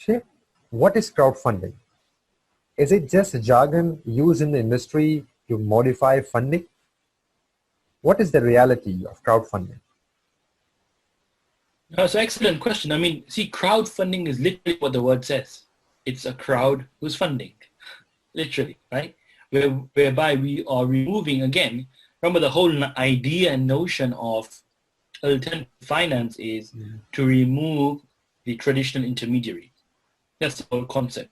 Sheikh, what is crowdfunding? Is it just a jargon used in the industry to modify funding? What is the reality of crowdfunding? That's an excellent question. I mean, see, crowdfunding is literally what the word says. It's a crowd who's funding, literally, right? Whereby we are removing, again, remember the whole idea and notion of alternative finance is to remove the traditional intermediary. That's the whole concept.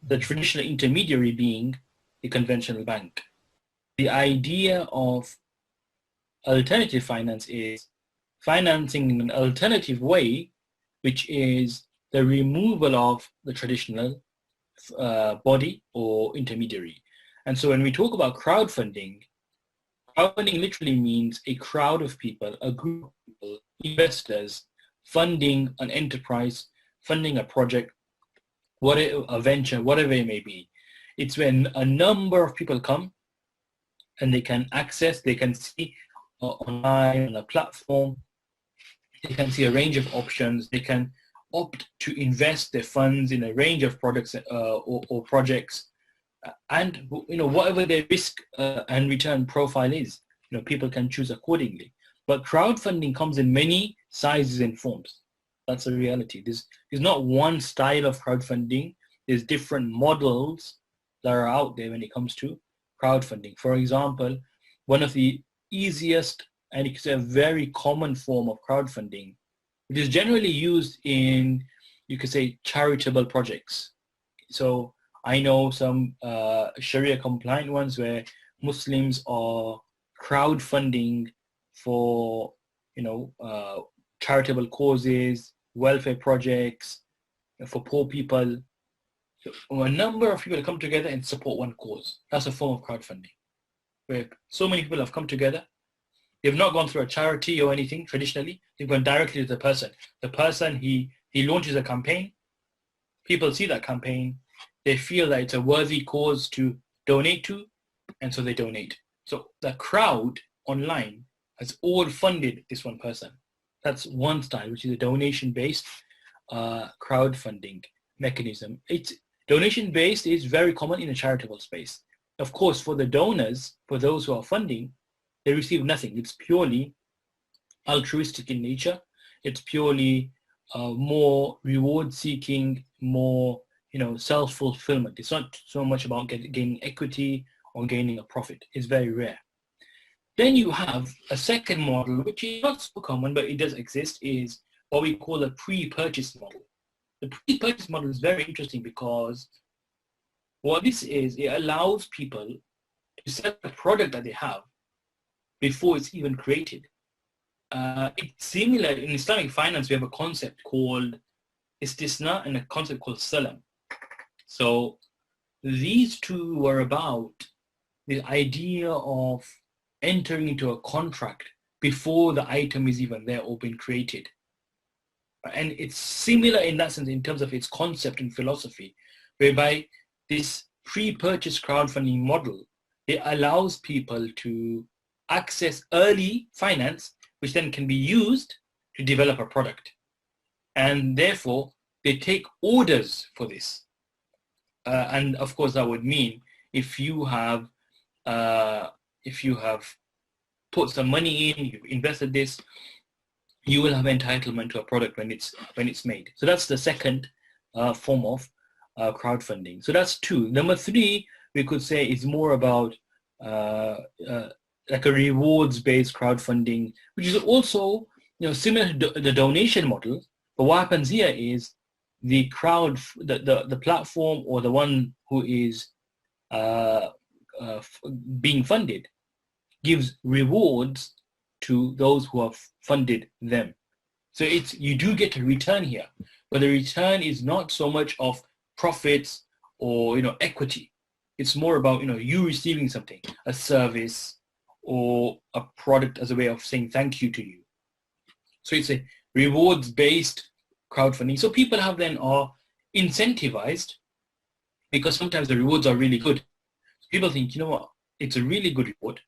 The traditional intermediary being the conventional bank. The idea of alternative finance is financing in an alternative way, which is the removal of the traditional body or intermediary. And so when we talk about crowdfunding, crowdfunding literally means a crowd of people, a group of people, investors, funding an enterprise, funding a project, whatever, a venture, whatever it may be. It's when a number of people come and they can access, they can see online on a platform, they can see a range of options, they can opt to invest their funds in a range of products or projects, and whatever their risk and return profile is, people can choose accordingly. But crowdfunding comes in many sizes and forms. That's a reality. There's not one style of crowdfunding. There's different models that are out there when it comes to crowdfunding. For example, one of the easiest and it's a very common form of crowdfunding, which is generally used in, you could say, charitable projects. So I know some Sharia compliant ones where Muslims are crowdfunding for, charitable causes, welfare projects, for poor people. So a number of people come together and support one cause. That's a form of crowdfunding, where so many people have come together. They've not gone through a charity or anything traditionally. They've gone directly to the person. The person, he launches a campaign. People see that campaign. They feel that it's a worthy cause to donate to, and so they donate. So the crowd online has all funded this one person. That's one style, which is a donation-based crowdfunding mechanism. It's donation-based is very common in a charitable space. Of course, for the donors, for those who are funding, they receive nothing. It's purely altruistic in nature. It's purely more reward-seeking, more self-fulfillment. It's not so much about gaining equity or gaining a profit. It's very rare. Then you have a second model, which is not so common, but it does exist, is what we call a pre-purchase model. The pre-purchase model is very interesting because what this is, it allows people to sell the product that they have before it's even created. It's similar in Islamic finance. We have a concept called istisna and a concept called salam. So these two were about the idea of entering into a contract before the item is even there or been created. And it's similar in that sense in terms of its concept and philosophy, whereby this pre-purchase crowdfunding model, it allows people to access early finance, which then can be used to develop a product. And therefore, they take orders for this. And of course, that would mean if you have put some money in, you've invested this, you will have entitlement to a product when it's made. So that's the second form of crowdfunding. So that's two. Number three, we could say is more about like a rewards-based crowdfunding, which is also similar to the donation model. But what happens here is the crowd, the platform or the one who is being funded gives rewards to those who have funded them. So you do get a return here, but the return is not so much of profits or equity. It's more about you receiving something, a service or a product as a way of saying thank you to you. So it's a rewards-based crowdfunding. So people are incentivized because sometimes the rewards are really good. People think, what, it's a really good reward.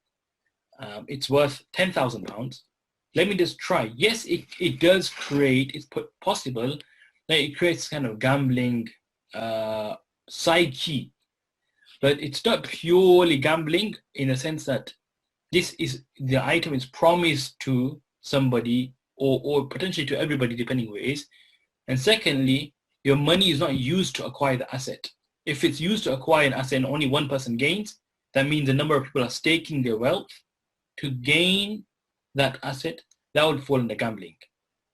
It's worth £10,000. Let me just try. Yes, it does create, it's possible It creates kind of gambling psyche, but it's not purely gambling in the sense that the item is promised to somebody or potentially to everybody, depending who it is. And secondly, your money is not used to acquire the asset. If it's used to acquire an asset and only one person gains, that means a number of people are staking their wealth to gain that asset. That would fall under gambling,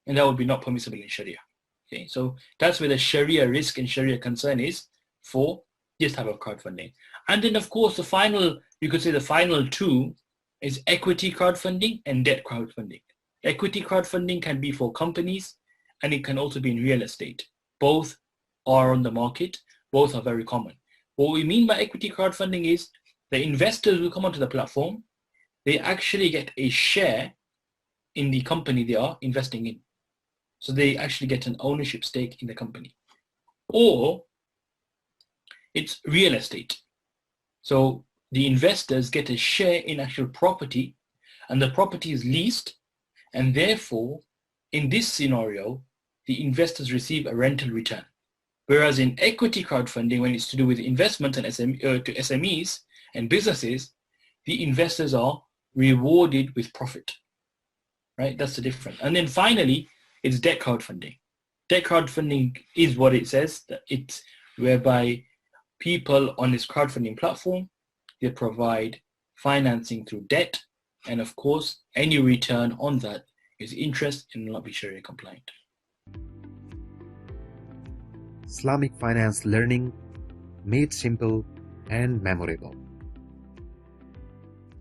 and that would be not permissible in Sharia. Okay, so that's where the Sharia risk and Sharia concern is for this type of crowdfunding. And then, of course, you could say the final two is equity crowdfunding and debt crowdfunding. Equity crowdfunding can be for companies, and it can also be in real estate. Both are on the market. Both are very common. What we mean by equity crowdfunding is the investors will come onto the platform. They actually get a share in the company they are investing in. So they actually get an ownership stake in the company. Or it's real estate. So the investors get a share in actual property, and the property is leased, and therefore, in this scenario, the investors receive a rental return. Whereas in equity crowdfunding, when it's to do with investment and to SMEs and businesses, the investors are rewarded with profit, right? That's the difference. And then finally, it's debt crowdfunding. Debt crowdfunding is what it says, that it's whereby people on this crowdfunding platform, they provide financing through debt. And of course, any return on that is interest and will not be Sharia compliant. Islamic finance learning made simple and memorable.